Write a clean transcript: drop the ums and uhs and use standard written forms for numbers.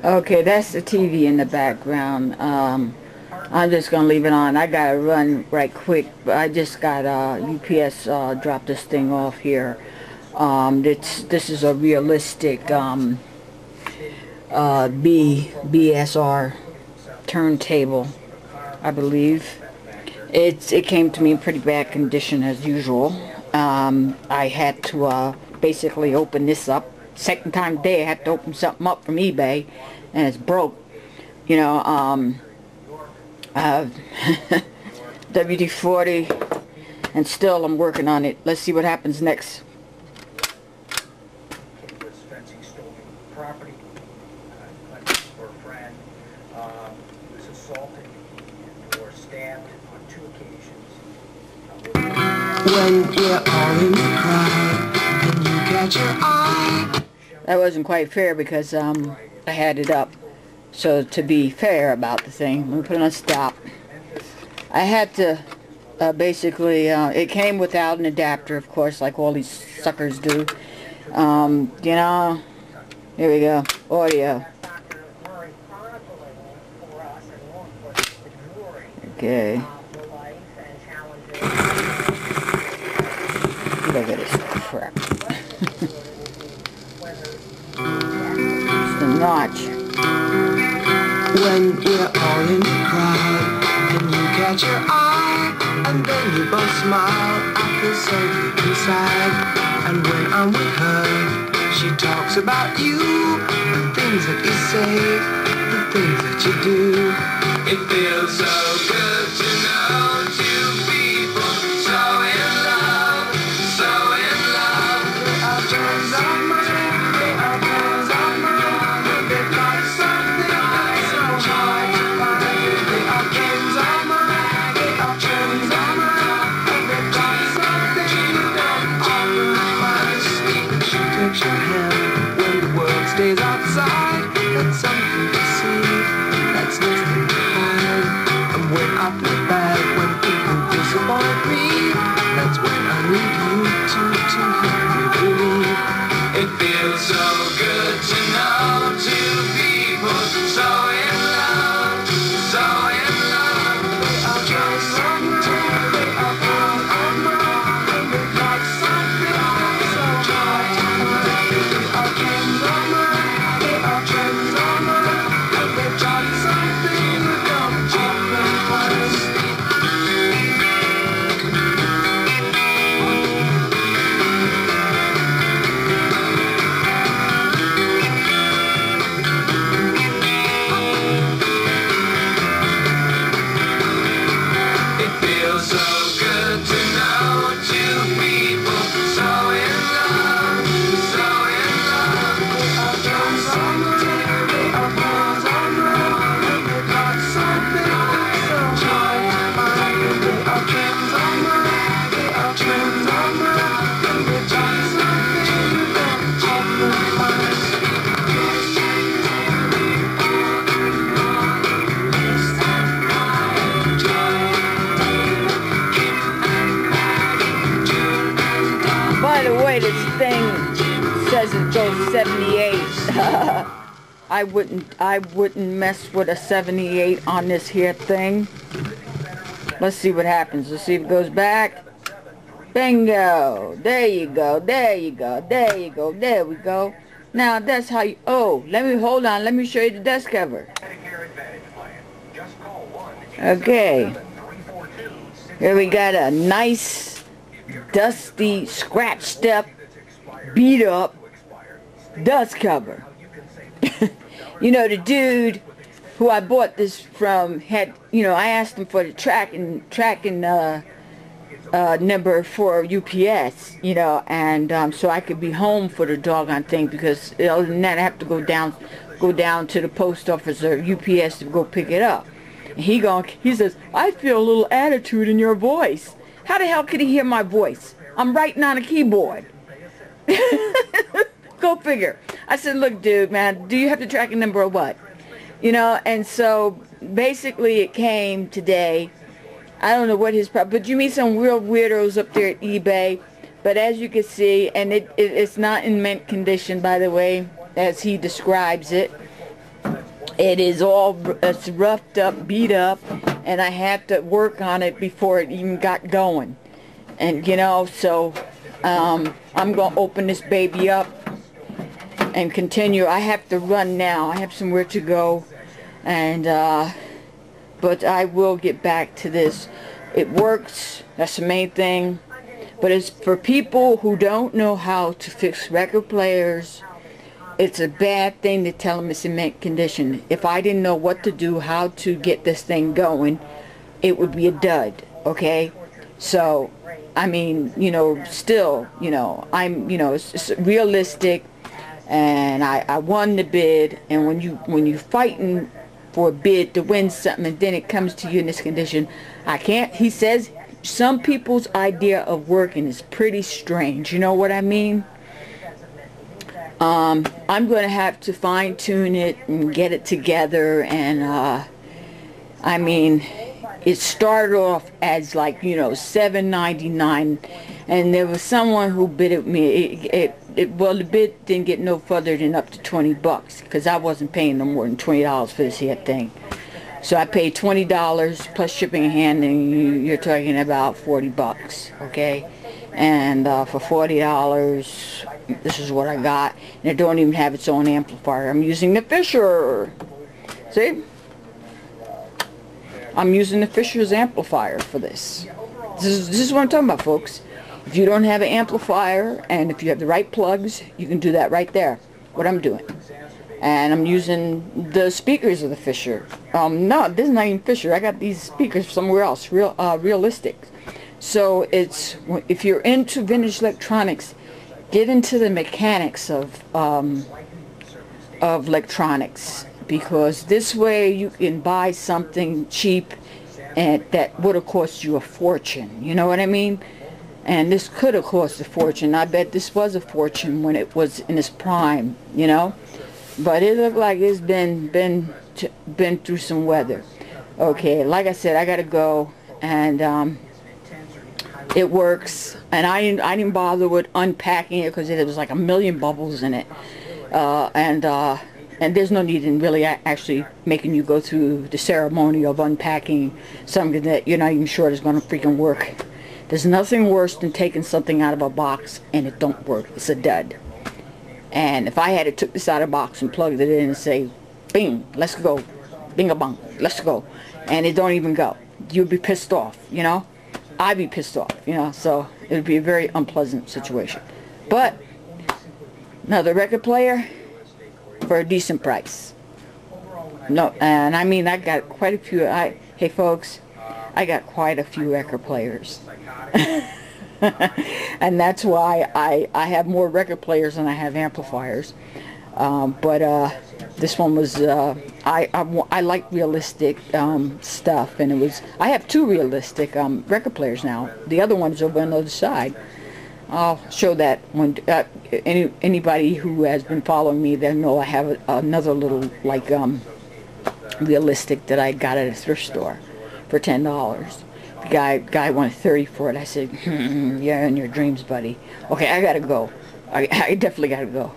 Okay, that's the TV in the background. I'm just gonna leave it on. I gotta run right quick. But I just got UPS dropped this thing off here. This is a realistic BSR turntable, I believe. It came to me in pretty bad condition as usual. I had to basically open this up. Second time today I had to open something up from eBay, and it's broke. You know, WD-40, and still I'm working on it. Let's see what happens next. Property, for a friend, was assaulted or stabbed on 2 occasions. When you're all in the crowd and you catch your eye. That wasn't quite fair because I had it up. So to be fair about the thing, let me put it on stop. I had to basically, it came without an adapter, of course, like all these suckers do. You know, here we go, audio. Okay. Look at this crap. It's the notch. When we're all in the crowd and you catch your eye, and then you both smile, I feel so deep inside. And when I'm with her, she talks about you, the things that you say, the things that you do. It feels so good to know two people so in love, so in love. They are friends of mine, they are friends of mine, and they've got something that's so hard to find. They are friends of mine, they are friends of mine, and they've got something that often finds. She takes your hand when the world stays outside. That's something to see, that's nothing to hide. And when I feel bad, when people disappoint me, that's when I need you to help me believe. It feels so good to know two people so in love, so in love. They are just something, they are friends of mine, and they've got something that's so hard to find. They are friends of mine, they are friends of mine, and they've got something you don't often find. It feels so good to know two people so in love, so in love. They are friends of mine, they are friends of mine, and they've got something that's so hard to find. They are friends of mine, they are friends of mine, and they've got something you don't often find. By the way, this thing says it goes 78. I wouldn't mess with a 78 on this here thing. Let's see what happens. Let's see if it goes back. Bingo! There you go. There you go. There you go. There we go. Now that's how you. Oh, hold on. Let me show you the dust cover. Okay. Here we got a nice, dusty, scratched up, beat up dust cover. You know, the dude who I bought this from had, you know, I asked him for the tracking number for UPS, you know, and so I could be home for the doggone thing, because other than that I have to go down to the post office or UPS to go pick it up. And he says, I feel a little attitude in your voice. How the hell could he hear my voice? I'm writing on a keyboard. Go figure. I said, look, dude, man, do you have the tracking number or what? You know, and so basically it came today. I don't know what his problem, but you meet some real weirdos up there at eBay. But as you can see, and it's not in mint condition, by the way, as he describes it. it is all, it's roughed up, beat up, and I had to work on it before it even got going. And you know, so I'm gonna open this baby up and continue. I have to run now. I have somewhere to go, and but I will get back to this. It works. That's the main thing. But it's for people who don't know how to fix record players. It's a bad thing to tell them it's in mint condition. If I didn't know what to do, how to get this thing going, it would be a dud, okay? So, I mean, you know, still, you know, I'm, you know, it's realistic, and I won the bid, and when you fighting for a bid to win something, and then it comes to you in this condition, I can't, he says, some people's idea of working is pretty strange, you know what I mean? I'm going to have to fine-tune it and get it together, and I mean, it started off as like, you know, $7.99, and there was someone who bid at me. Well, the bid didn't get no further than up to $20, because I wasn't paying no more than $20 for this here thing. So I paid $20 plus shipping and handling. You're talking about $40, okay? And for $40, this is what I got, and it don't even have its own amplifier. I'm using the Fisher. See? I'm using the Fisher's amplifier for this. This is what I'm talking about, folks. If you don't have an amplifier, and if you have the right plugs, you can do that right there. What I'm doing. And I'm using the speakers of the Fisher. No, this is not even Fisher. I got these speakers somewhere else. Realistic. So it's, if you're into vintage electronics, get into the mechanics of electronics, because this way you can buy something cheap and that would have cost you a fortune. You know what I mean? And this could have cost a fortune. I bet this was a fortune when it was in its prime. You know, but it looked like it's been through some weather. Okay, like I said, I gotta go, and it works, and I didn't bother with unpacking it because it was like a million bubbles in it, and there's no need in really actually making you go through the ceremony of unpacking something that you're not even sure is going to freaking work. There's nothing worse than taking something out of a box and it don't work. It's a dud. And if I had to took this out of a box and plugged it in and say, bing, let's go, bing-a-bong, let's go, and it don't even go, you'd be pissed off, you know? I'd be pissed off, you know, so it would be a very unpleasant situation. But another record player for a decent price. No, and I mean, I got quite a few. Hey folks, I got quite a few record players, and that's why I have more record players than I have amplifiers. But this one was I like realistic stuff, and it was, I have two realistic record players now. The other one's over on the other side. I'll show that when anybody who has been following me, they know I have another little like realistic that I got at a thrift store for $10. The guy wanted $30 for it. I said, yeah, in your dreams, buddy. Okay, I gotta go. I definitely gotta go.